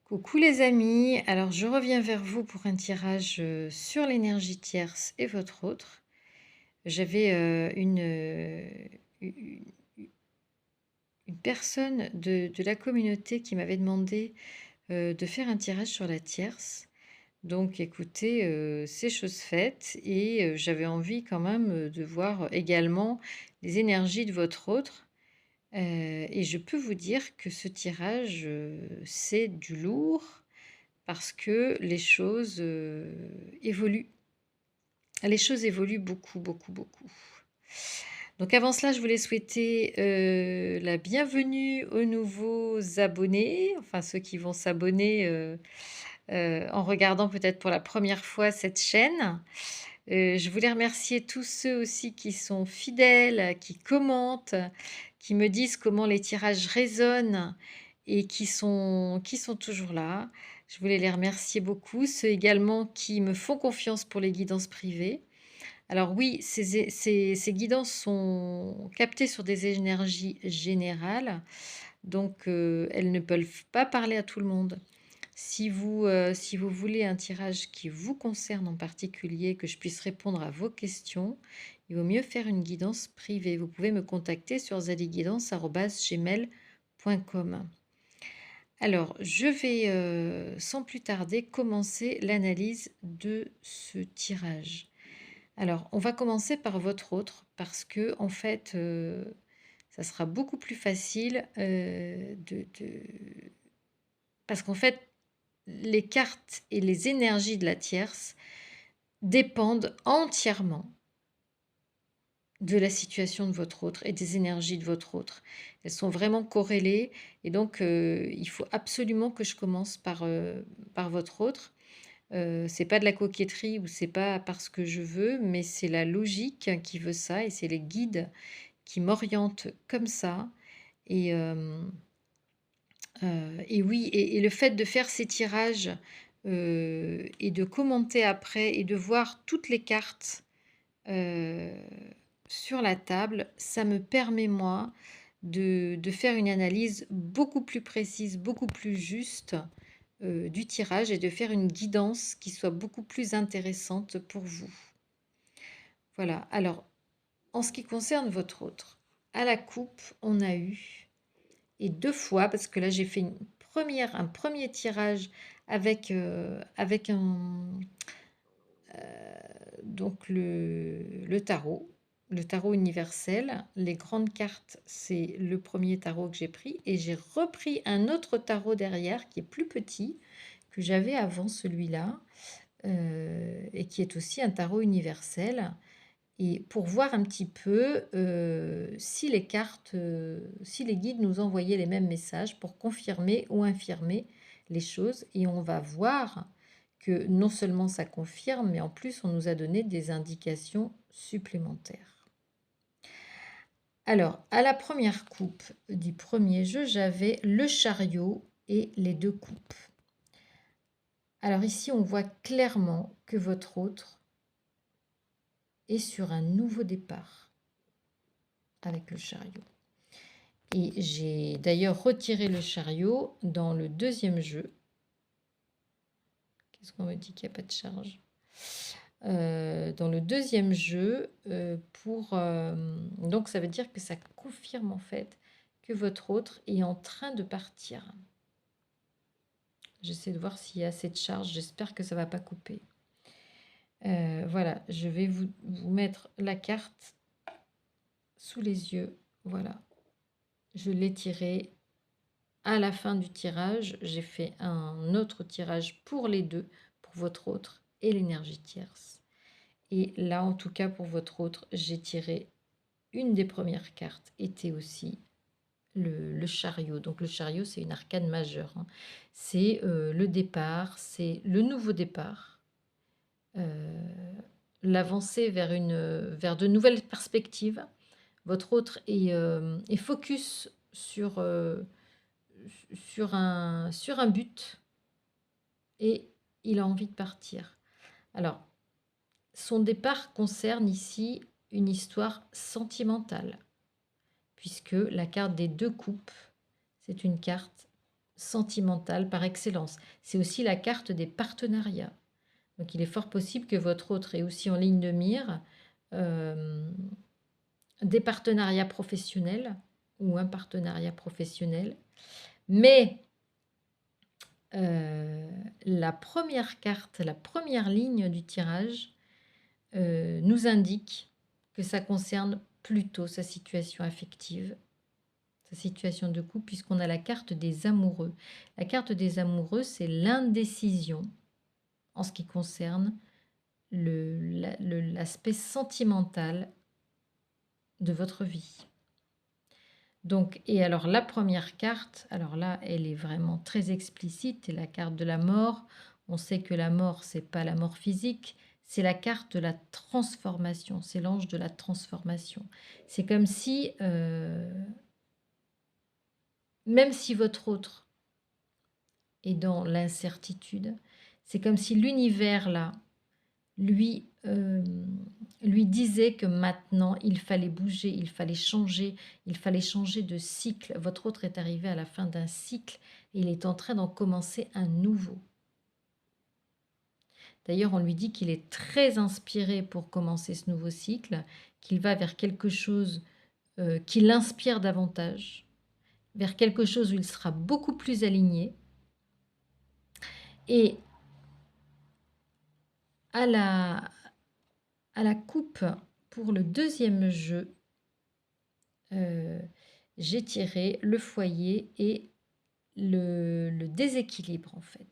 Coucou les amis, alors je reviens vers vous pour un tirage sur l'énergie tierce et votre autre. J'avais u- une personne de la communauté qui m'avait demandé de faire un tirage sur la tierce. Donc écoutez, c'est chose faite et j'avais envie quand même de voir également les énergies de votre autre. Et je peux vous dire que ce tirage, c'est du lourd parce que les choses, évoluent. Les choses évoluent beaucoup, beaucoup, beaucoup. Donc avant cela, je voulais souhaiter, la bienvenue aux nouveaux abonnés, enfin ceux qui vont s'abonner, en regardant peut-être pour la première fois cette chaîne. Je voulais remercier tous ceux aussi qui sont fidèles, qui commentent, qui me disent comment les tirages résonnent et qui sont toujours là. Je voulais les remercier beaucoup. Ceux également qui me font confiance pour les guidances privées. Alors oui, ces guidances sont captées sur des énergies générales, donc elles ne peuvent pas parler à tout le monde. Si vous voulez un tirage qui vous concerne en particulier, que je puisse répondre à vos questions, il vaut mieux faire une guidance privée. Vous pouvez me contacter sur zadiguidance@gmail.com. Alors, je vais sans plus tarder commencer l'analyse de ce tirage. Alors, on va commencer par votre autre parce que en fait, ça sera beaucoup plus facile parce qu'en fait, les cartes et les énergies de la tierce dépendent entièrement de la situation de votre autre et des énergies de votre autre. Elles sont vraiment corrélées et donc il faut absolument que je commence par votre autre. C'est pas de la coquetterie ou c'est pas parce que je veux, mais c'est la logique qui veut ça et c'est les guides qui m'orientent comme ça. Et, et oui, et le fait de faire ces tirages et de commenter après et de voir toutes les cartes heu, sur la table, ça me permet moi de faire une analyse beaucoup plus précise, beaucoup plus juste, du tirage et de faire une guidance qui soit beaucoup plus intéressante pour vous. Voilà, alors en ce qui concerne votre autre, à la coupe, on a eu et 2 fois parce que là j'ai fait un premier tirage avec donc le tarot universel. Les grandes cartes, c'est le premier tarot que j'ai pris et j'ai repris un autre tarot derrière qui est plus petit, que j'avais avant celui-là, et qui est aussi un tarot universel. Et pour voir un petit peu si les cartes, si les guides nous envoyaient les mêmes messages pour confirmer ou infirmer les choses. Et on va voir que non seulement ça confirme, mais en plus on nous a donné des indications supplémentaires. Alors, à la première coupe du premier jeu, j'avais le chariot et les 2 coupes. Alors ici, on voit clairement que votre autre est sur un nouveau départ avec le chariot. Et j'ai d'ailleurs retiré le chariot dans le deuxième jeu. Qu'est-ce qu'on me dit qu'il n'y a pas de charge? Dans le deuxième jeu, donc ça veut dire que ça confirme en fait que votre autre est en train de partir. J'essaie de voir s'il y a assez de charge. J'espère que ça ne va pas couper. Voilà, je vais vous mettre la carte sous les yeux. Voilà, je l'ai tirée. À la fin du tirage, j'ai fait un autre tirage pour les deux, pour votre autre et l'énergie tierce. Et là, en tout cas, pour votre autre, j'ai tiré une des premières cartes, était aussi le chariot. Donc le chariot, c'est une arcane majeure, hein. C'est le départ, c'est le nouveau départ, l'avancée vers de nouvelles perspectives. Votre autre est focus sur un but et il a envie de partir. Alors, son départ concerne ici une histoire sentimentale, puisque la carte des 2 coupes, c'est une carte sentimentale par excellence. C'est aussi la carte des partenariats. Donc il est fort possible que votre autre ait aussi en ligne de mire euh, des partenariats professionnels ou un partenariat professionnel. Mais la première carte, la première ligne du tirage nous indique que ça concerne plutôt sa situation affective, sa situation de couple, puisqu'on a la carte des amoureux. La carte des amoureux, c'est l'indécision en ce qui concerne l'aspect sentimental de votre vie. Donc, et alors la première carte, alors là, elle est vraiment très explicite, c'est la carte de la mort. On sait que la mort, c'est pas la mort physique, c'est la carte de la transformation, c'est l'ange de la transformation. C'est comme si, même si votre autre est dans l'incertitude, c'est comme si l'univers là lui, lui disait que maintenant il fallait bouger, il fallait changer de cycle. Votre autre est arrivé à la fin d'un cycle et il est en train d'en commencer un nouveau. D'ailleurs, on lui dit qu'il est très inspiré pour commencer ce nouveau cycle, qu'il va vers quelque chose qui l'inspire davantage, vers quelque chose où il sera beaucoup plus aligné. Et à la coupe pour le deuxième jeu, j'ai tiré le foyer et le déséquilibre en fait.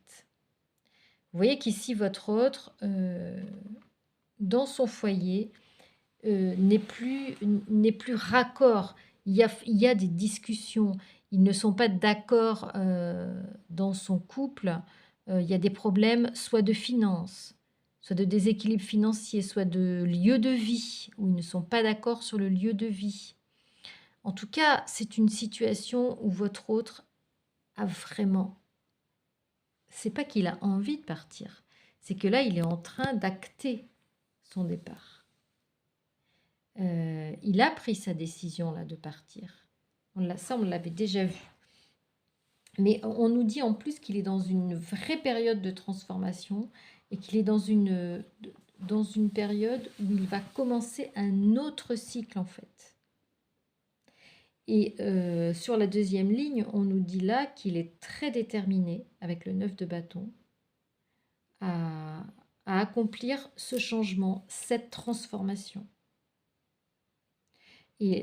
Vous voyez qu'ici votre autre, dans son foyer, n'est plus raccord. Il y a des discussions, ils ne sont pas d'accord dans son couple. Il y a des problèmes soit de finances, soit de déséquilibre financier, soit de lieu de vie, où ils ne sont pas d'accord sur le lieu de vie. En tout cas, c'est une situation où votre autre a vraiment... C'est pas qu'il a envie de partir, c'est que là, il est en train d'acter son départ. Il a pris sa décision là de partir. Ça, on l'avait déjà vu. Mais on nous dit en plus qu'il est dans une vraie période de transformation et qu'il est dans une période où il va commencer un autre cycle en fait. Et sur la deuxième ligne, on nous dit là qu'il est très déterminé, avec le 9 de bâton, à accomplir ce changement, cette transformation. Et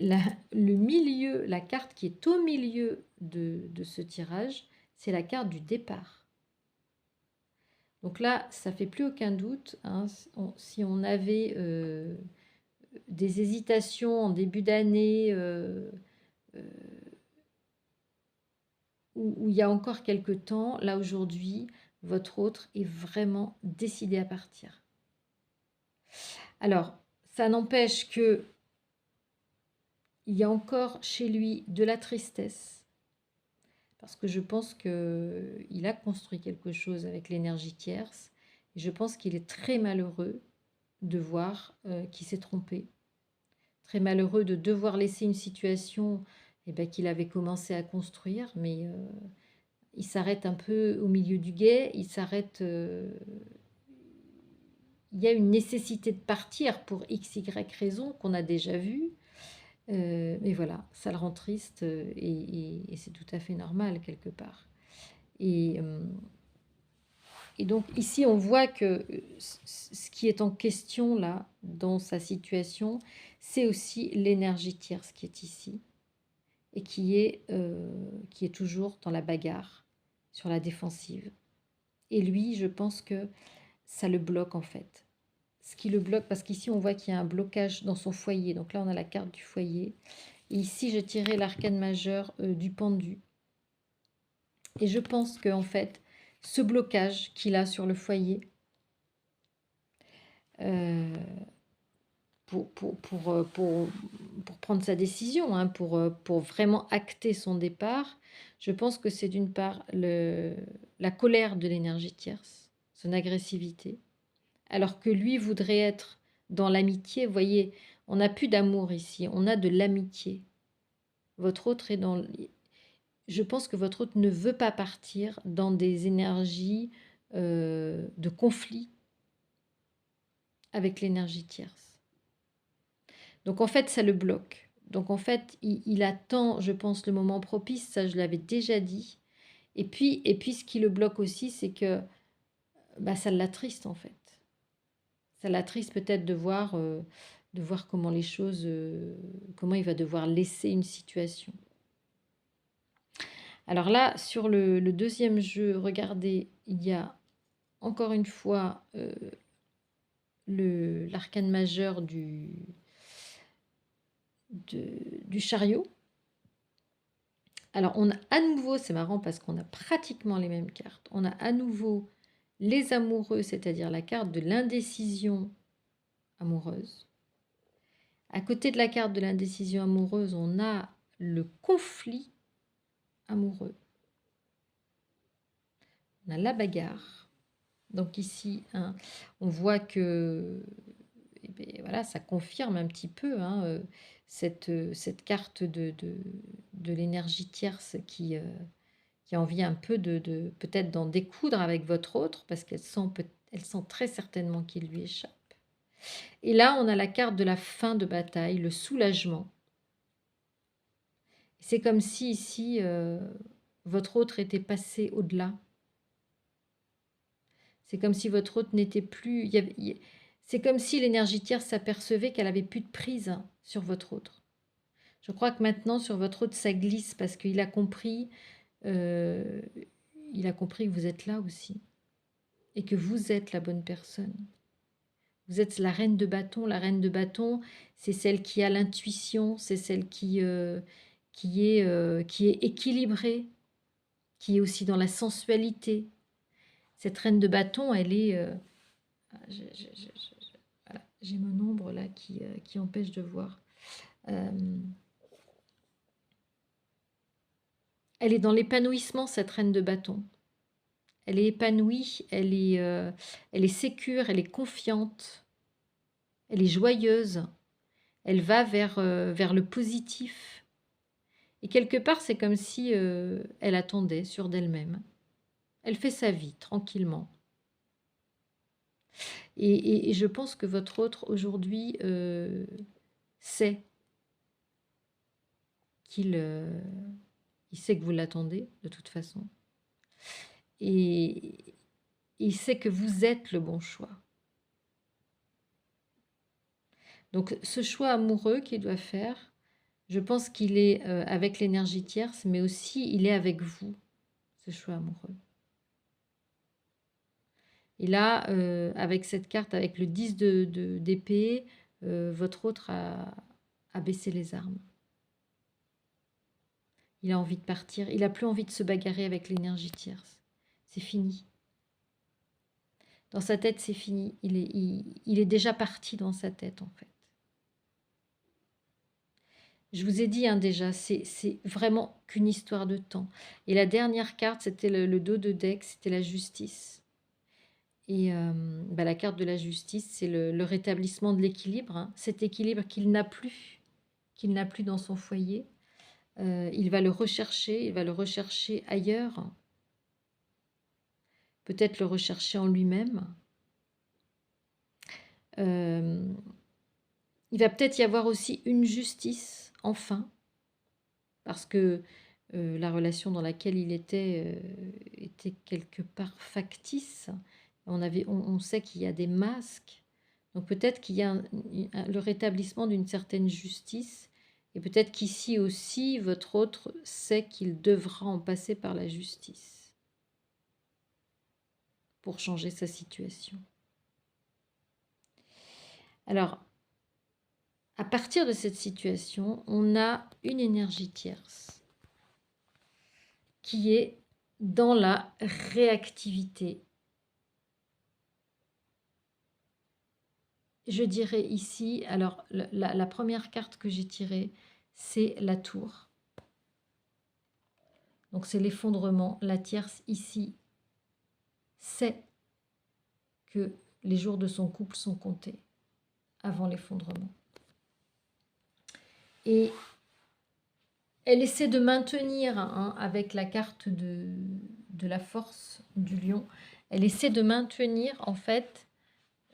le milieu, la carte qui est au milieu de ce tirage, c'est la carte du départ. Donc là, ça ne fait plus aucun doute. Hein, si on avait des hésitations en début d'année, où il y a encore quelques temps, là aujourd'hui, votre autre est vraiment décidé à partir. Alors, ça n'empêche que il y a encore chez lui de la tristesse, parce que je pense qu'il a construit quelque chose avec l'énergie tierce, et je pense qu'il est très malheureux de voir qu'il s'est trompé, très malheureux de devoir laisser une situation qu'il avait commencé à construire, mais il s'arrête un peu au milieu du gué, il s'arrête... il y a une nécessité de partir pour x, y raison qu'on a déjà vue, mais voilà, ça le rend triste et c'est tout à fait normal quelque part. Et donc ici, on voit que ce qui est en question là, dans sa situation, c'est aussi l'énergie tierce qui est ici et qui est toujours dans la bagarre, sur la défensive. Et lui, je pense que ça le bloque en fait. Ce qui le bloque, parce qu'ici, on voit qu'il y a un blocage dans son foyer. Donc là, on a la carte du foyer. Et ici, j'ai tiré l'arcane majeur du pendu. Et je pense qu'en fait, ce blocage qu'il a sur le foyer, pour prendre sa décision, hein, pour vraiment acter son départ, je pense que c'est d'une part la colère de l'énergie tierce, son agressivité, alors que lui voudrait être dans l'amitié. Vous voyez, on n'a plus d'amour ici, on a de l'amitié. Votre autre est dans... je pense que votre hôte ne veut pas partir dans des énergies de conflit avec l'énergie tierce. Donc en fait, ça le bloque. Donc en fait, il attend, je pense, le moment propice, ça je l'avais déjà dit. Et puis ce qui le bloque aussi, c'est que bah, ça l'attriste en fait. Ça l'attriste peut-être de voir comment les choses, comment il va devoir laisser une situation. Alors là, sur le deuxième jeu, regardez, il y a encore une fois l'arcane majeur du chariot. Alors, on a à nouveau, c'est marrant parce qu'on a pratiquement les mêmes cartes. On a à nouveau les amoureux, c'est-à-dire la carte de l'indécision amoureuse. À côté de la carte de l'indécision amoureuse, on a le conflit amoureux. On a la bagarre. Donc ici, hein, on voit que eh bien, voilà, ça confirme un petit peu hein, cette carte de l'énergie tierce qui a envie un peu de peut-être d'en découdre avec votre autre, parce elle sent très certainement qu'il lui échappe. Et là, on a la carte de la fin de bataille, le soulagement. C'est comme si ici, votre autre était passé au-delà. C'est comme si votre autre n'était plus... c'est comme si l'énergie tierce s'apercevait qu'elle avait plus de prise sur votre autre. Je crois que maintenant, sur votre autre, ça glisse parce qu'il a compris, euh, il a compris que vous êtes là aussi et que vous êtes la bonne personne. Vous êtes la reine de bâton. La reine de bâton, c'est celle qui a l'intuition, c'est celle qui est équilibrée, qui est aussi dans la sensualité. Cette reine de bâton, elle est... voilà, j'ai mon ombre là qui empêche de voir. Elle est dans l'épanouissement, cette reine de bâton. Elle est épanouie, elle est sécure, elle est confiante, elle est joyeuse, elle va vers le positif. Et quelque part, c'est comme si elle attendait sur d'elle-même. Elle fait sa vie tranquillement. Et je pense que votre autre aujourd'hui sait il sait que vous l'attendez de toute façon. Et il sait que vous êtes le bon choix. Donc ce choix amoureux qu'il doit faire, je pense qu'il est avec l'énergie tierce, mais aussi il est avec vous, ce choix amoureux. Et là, avec cette carte, avec le 10 d'épée, votre autre a baissé les armes. Il a envie de partir. Il n'a plus envie de se bagarrer avec l'énergie tierce. C'est fini. Dans sa tête, c'est fini. Il est déjà parti dans sa tête, en fait. Je vous ai dit hein, déjà, c'est vraiment qu'une histoire de temps. Et la dernière carte, c'était le dos de deck, c'était la justice. Et bah, la carte de la justice, c'est le rétablissement de l'équilibre. Hein. Cet équilibre qu'il n'a plus dans son foyer. Il va le rechercher ailleurs. Peut-être le rechercher en lui-même. Il va peut-être y avoir aussi une justice, enfin, parce que la relation dans laquelle il était quelque part factice. On sait qu'il y a des masques. Donc peut-être qu'il y a le rétablissement d'une certaine justice. Et peut-être qu'ici aussi, votre autre sait qu'il devra en passer par la justice pour changer sa situation. Alors, à partir de cette situation, on a une énergie tierce qui est dans la réactivité. Je dirais ici, alors la première carte que j'ai tirée, c'est la tour. Donc c'est l'effondrement. La tierce ici sait que les jours de son couple sont comptés avant l'effondrement. Et Elle essaie de maintenir, hein, avec la carte de la force du lion, elle essaie de maintenir, en fait,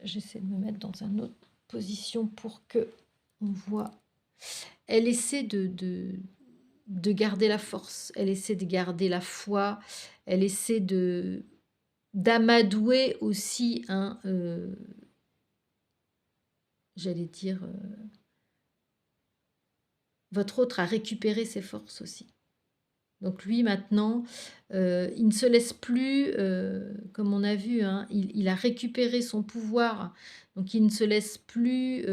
j'essaie de me mettre dans une autre position pour que on voit, elle essaie de garder la force, elle essaie de garder la foi, elle essaie d'amadouer aussi, hein, j'allais dire, votre autre a récupéré ses forces aussi. Donc lui maintenant, il ne se laisse plus, comme on a vu, hein, il a récupéré son pouvoir, donc il ne se laisse plus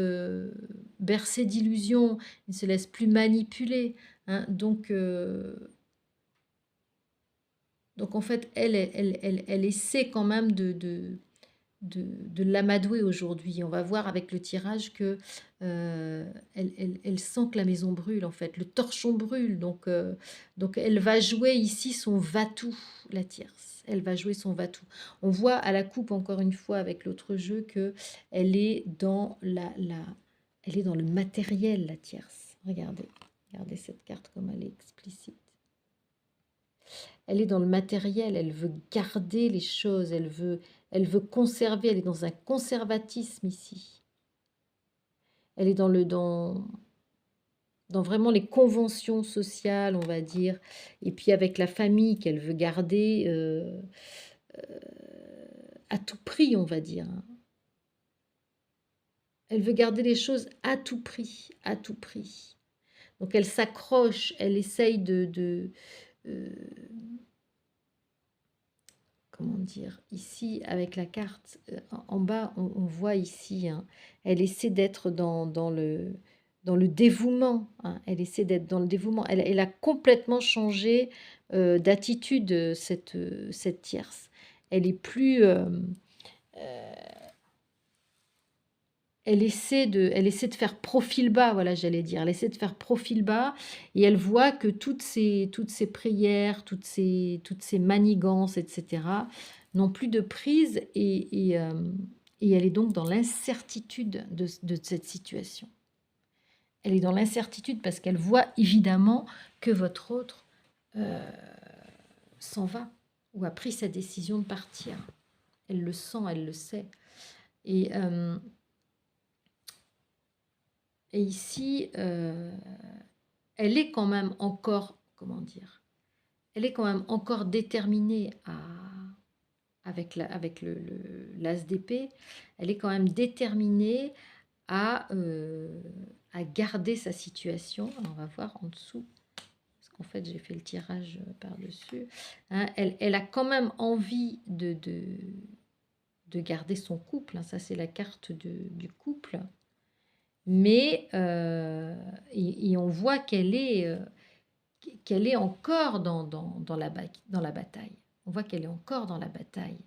bercer d'illusions, il ne se laisse plus manipuler, hein. Donc en fait, elle essaie quand même de l'amadouer aujourd'hui. On va voir avec le tirage que elle sent que la maison brûle, en fait. Le torchon brûle. Donc elle va jouer ici son va-tout, la tierce. Elle va jouer son va-tout. On voit à la coupe, encore une fois, avec l'autre jeu, que elle est dans elle est dans le matériel, la tierce. Regardez. Regardez cette carte comme elle est explicite. Elle est dans le matériel, elle veut garder les choses, elle veut conserver, elle est dans un conservatisme ici. Elle est dans vraiment les conventions sociales, on va dire, et puis avec la famille qu'elle veut garder à tout prix, on va dire. Elle veut garder les choses à tout prix, à tout prix. Donc elle s'accroche, elle essaye euh, comment dire, ici avec la carte en bas, on voit ici, hein, elle essaie d'être dans le dévouement, hein, elle essaie d'être dans le dévouement, elle a complètement changé d'attitude, cette tierce. Elle est plus, elle essaie de faire profil bas, voilà, j'allais dire. Elle essaie de faire profil bas et elle voit que toutes ces prières, toutes ces manigances, etc., n'ont plus de prise et elle est donc dans l'incertitude de cette situation. Elle est dans l'incertitude parce qu'elle voit évidemment que votre autre s'en va ou a pris sa décision de partir. Elle le sent, elle le sait. Et ici, elle est quand même encore, comment dire, elle est quand même encore déterminée avec l'as d'épée, elle est quand même déterminée à garder sa situation. Alors, on va voir en dessous, parce qu'en fait, j'ai fait le tirage par-dessus. Hein, elle a quand même envie de garder son couple. Hein, ça, c'est la carte du couple. Mais et on voit qu'elle est encore dans la bataille. On voit qu'elle est encore dans la bataille.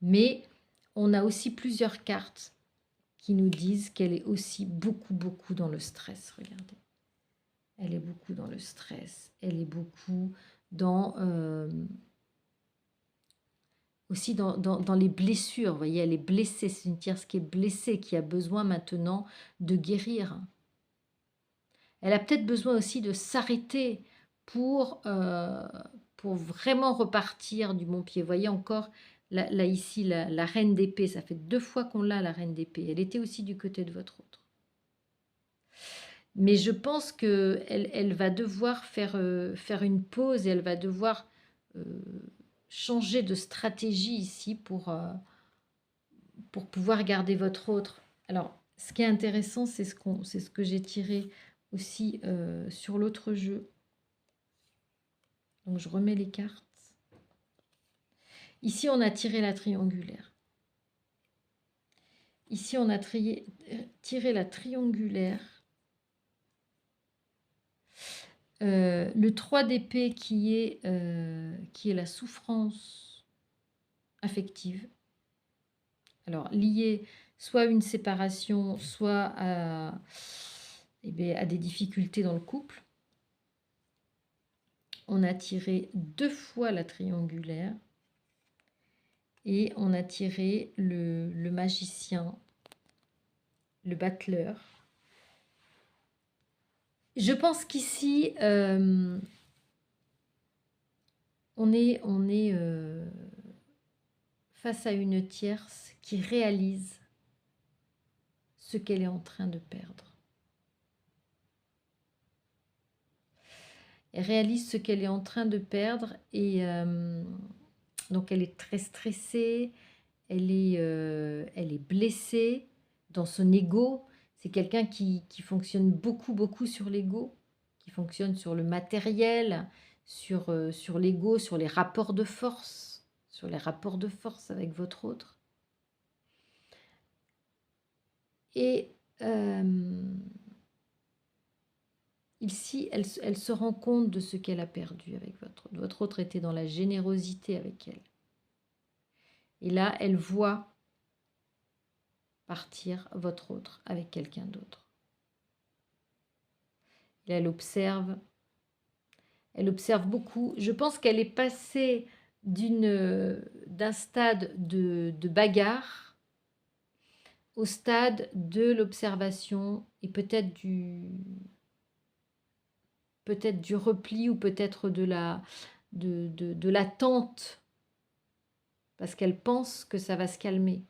Mais on a aussi plusieurs cartes qui nous disent qu'elle est aussi beaucoup, beaucoup dans le stress. Regardez. Elle est beaucoup dans le stress. Elle est beaucoup dans... aussi dans les blessures. Vous voyez, elle est blessée. C'est une tierce qui est blessée, qui a besoin maintenant de guérir. Elle a peut-être besoin aussi de s'arrêter pour vraiment repartir du bon pied. Vous voyez encore, là ici, la reine d'épée, ça fait 2 fois qu'on l'a, la reine d'épée. Elle était aussi du côté de votre autre. Mais je pense qu'elle va devoir faire une pause et elle va devoir changer de stratégie ici pour pouvoir garder votre autre. Alors, ce qui est intéressant, c'est ce que j'ai tiré aussi sur l'autre jeu. Donc, je remets les cartes. Ici, on a tiré la triangulaire. Ici, on a tiré la triangulaire. Le 3 d'épée qui est la souffrance affective. Alors, liée soit à une séparation, soit à des difficultés dans le couple. On a tiré 2 fois la triangulaire et on a tiré le magicien, le battleur. Je pense qu'ici, on est face à une tierce qui réalise ce qu'elle est en train de perdre. Elle réalise ce qu'elle est en train de perdre et donc elle est très stressée, elle est blessée dans son ego. C'est quelqu'un qui fonctionne beaucoup, beaucoup sur l'ego, qui fonctionne sur le matériel, sur l'ego, sur les rapports de force, sur les rapports de force avec votre autre. Et ici, elle se rend compte de ce qu'elle a perdu avec votre autre. Votre autre était dans la générosité avec elle. Et là, elle voit partir votre autre avec quelqu'un d'autre. Et elle observe beaucoup. Je pense qu'elle est passée d'un stade de bagarre au stade de l'observation et peut-être du repli ou peut-être de l'attente, parce qu'elle pense que ça va se calmer.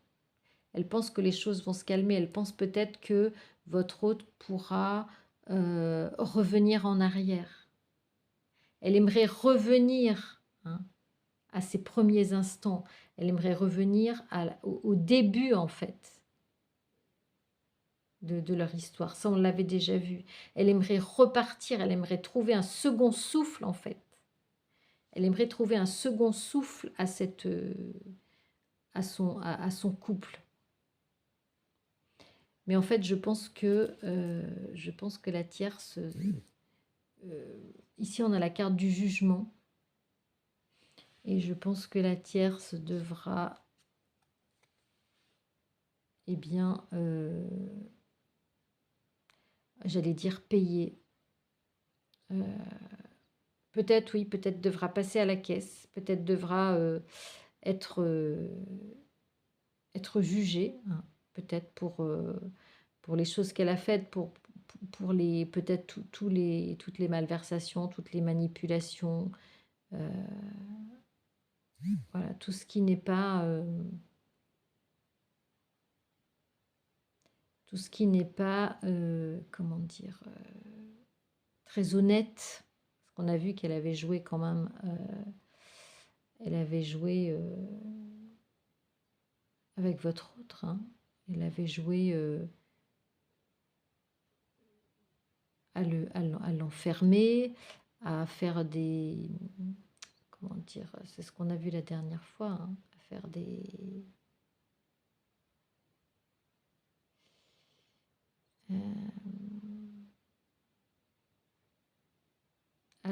Elle pense que les choses vont se calmer. Elle pense peut-être que votre hôte pourra revenir en arrière. Elle aimerait revenir à ses premiers instants. Elle aimerait revenir au début, en fait, de leur histoire. Ça, on l'avait déjà vu. Elle aimerait repartir. Elle aimerait trouver un second souffle, en fait. Elle aimerait trouver un second souffle à son couple. Mais en fait, je pense que la tierce, ici on a la carte du jugement, et je pense que la tierce devra, eh bien, j'allais dire payer. Peut-être, oui, peut-être devra passer à la caisse, peut-être devra être jugée, hein, peut-être pour les choses qu'elle a faites, pour les peut-être toutes les malversations, toutes les manipulations, voilà, tout ce qui n'est pas comment dire, très honnête, parce qu'on a vu qu'elle avait joué quand même, elle avait joué avec votre autre, hein. Elle avait joué à l'enfermer, à faire des, comment dire, c'est ce qu'on a vu la dernière fois, hein, à faire des...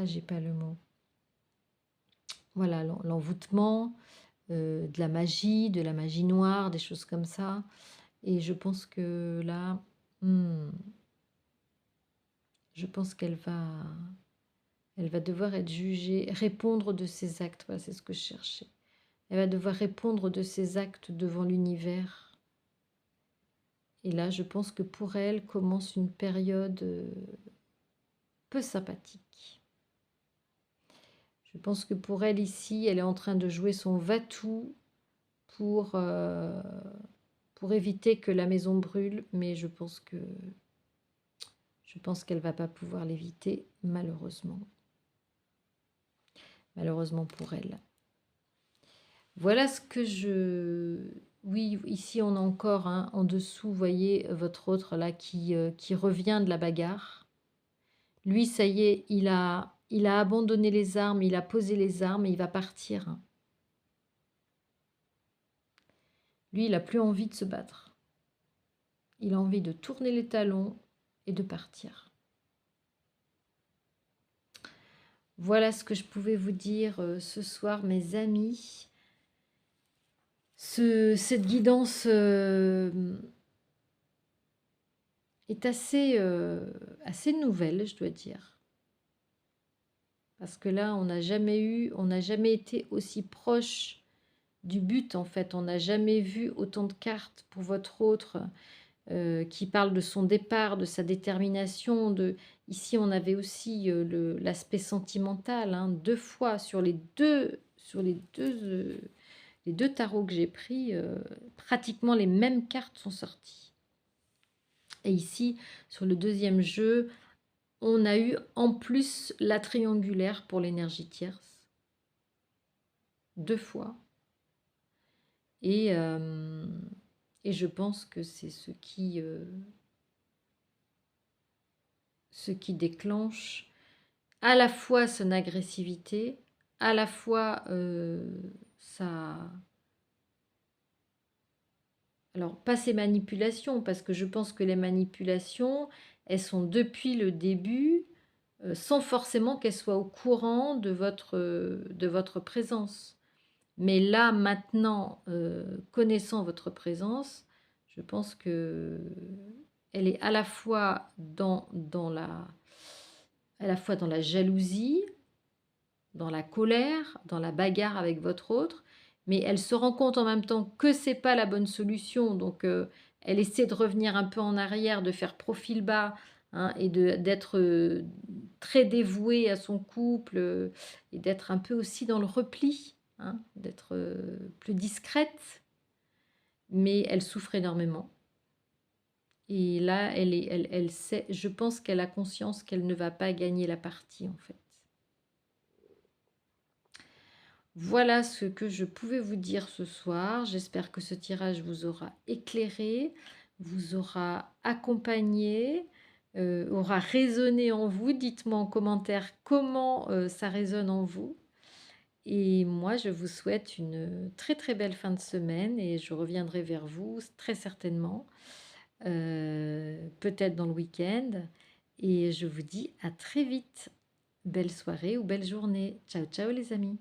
j'ai pas le mot. Voilà, l'envoûtement, de la magie noire, des choses comme ça. Et je pense que là, je pense qu'elle va devoir être jugée, répondre de ses actes. Voilà, c'est ce que je cherchais. Elle va devoir répondre de ses actes devant l'univers. Et là, je pense que pour elle commence une période peu sympathique. Je pense que pour elle ici, elle est en train de jouer son va-tout pour éviter que la maison brûle, mais je pense qu'elle va pas pouvoir l'éviter, malheureusement. Malheureusement pour elle. Voilà ce que je... Oui, ici on a encore en dessous, vous voyez, votre autre là qui revient de la bagarre. Lui, ça y est, il a abandonné les armes, il a posé les armes et il va partir. Lui, il n'a plus envie de se battre. Il a envie de tourner les talons et de partir. Voilà ce que je pouvais vous dire ce soir, mes amis. Cette guidance est assez nouvelle, je dois dire. Parce que là, on n'a jamais été aussi proche du but, en fait. On n'a jamais vu autant de cartes pour votre autre. qui parle de son départ, de sa détermination, ici on avait aussi, l'aspect sentimental, hein, 2 fois les 2 tarots que j'ai pris, pratiquement les mêmes cartes sont sorties. Et ici, sur le deuxième jeu, on a eu en plus la triangulaire pour l'énergie tierce, 2 fois. Et, et je pense que c'est ce qui déclenche à la fois son agressivité, à la fois sa... Alors, pas ses manipulations, parce que je pense que les manipulations, elles sont depuis le début, sans forcément qu'elles soient au courant de votre présence. Mais là, maintenant, connaissant votre présence, je pense que elle est à la fois dans la jalousie, dans la colère, dans la bagarre avec votre autre, mais elle se rend compte en même temps que c'est pas la bonne solution, donc elle essaie de revenir un peu en arrière, de faire profil bas, hein, et d'être très dévouée à son couple, et d'être un peu aussi dans le repli, hein, d'être plus discrète, mais elle souffre énormément. Et là, elle sait, je pense qu'elle a conscience qu'elle ne va pas gagner la partie en fait. Voilà ce que je pouvais vous dire ce soir. J'espère que ce tirage vous aura éclairé, vous aura accompagné, aura résonné en vous. Dites-moi en commentaire comment ça résonne en vous. Et moi, je vous souhaite une très très belle fin de semaine et je reviendrai vers vous très certainement, peut-être dans le week-end. Et je vous dis à très vite. Belle soirée ou belle journée. Ciao, ciao les amis.